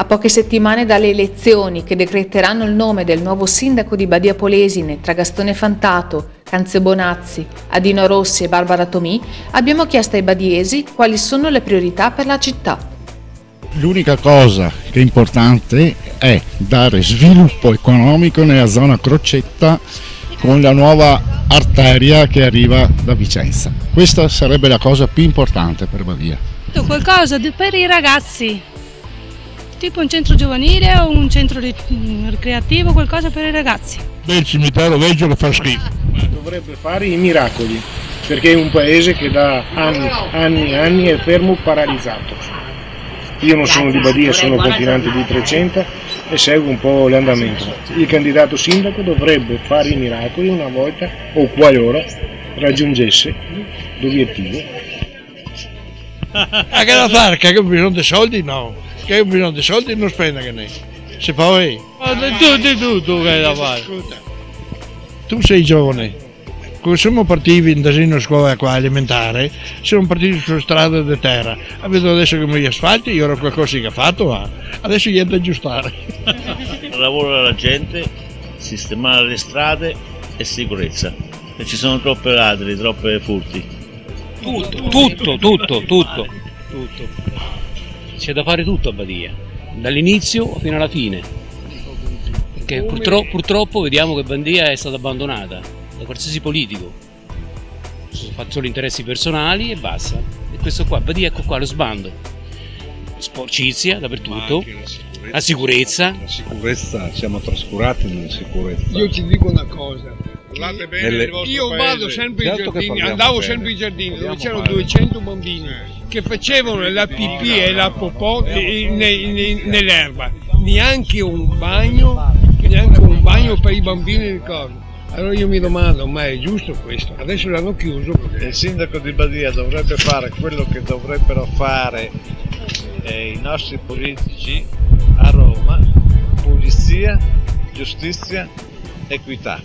A poche settimane dalle elezioni che decreteranno il nome del nuovo sindaco di Badia Polesine tra Gastone Fantato, Canzio Bonazzi, Adino Rossi e Barbara Tomì, abbiamo chiesto ai badiesi quali sono le priorità per la città. L'unica cosa che è importante è dare sviluppo economico nella zona Crocetta con la nuova arteria che arriva da Vicenza. Questa sarebbe la cosa più importante per Badia. Qualcosa per i ragazzi, tipo un centro giovanile o un centro ricreativo, qualcosa per i ragazzi. Beh, il cimitero vecchio che fa schifo. Dovrebbe fare i miracoli, perché è un paese che da anni è fermo, paralizzato. Io non sono di Badia, sono confinante di Trecenta e seguo un po' l'andamento. Il candidato sindaco dovrebbe fare i miracoli una volta o qualora raggiungesse l'obiettivo. Che da fare? Che ho bisogno di soldi? No. Che ho bisogno di soldi non spende che ne. Se poi... Tu che hai da fare? Tu sei giovane. Quando siamo partiti in Dasino scuola qua elementare, siamo partiti sulla strada di terra. Vedo adesso che gli asfalti, io ero qualcosa che ha fatto, ma adesso gli è da aggiustare. Lavoro alla gente, sistemare le strade e sicurezza. E ci sono troppe ladri, troppe furti. Tutto. C'è da fare tutto a Badia, dall'inizio fino alla fine. Perché purtroppo vediamo che Badia è stata abbandonata da qualsiasi politico. Fa solo interessi personali e basta. E questo qua, Badia, ecco qua lo sbando. Sporcizia dappertutto. La sicurezza. La sicurezza, siamo trascurati nella sicurezza. Io ti dico una cosa. Io vado sempre ai giardini, andavo sempre ai giardini dove c'erano 200 bambini che facevano la pipì e la popò nell'erba. Neanche un bagno per i bambini di cosa. Allora io mi domando, ma è giusto questo? Adesso l'hanno chiuso. Il sindaco di Badia dovrebbe fare quello che dovrebbero fare i nostri politici a Roma: pulizia, giustizia, equità.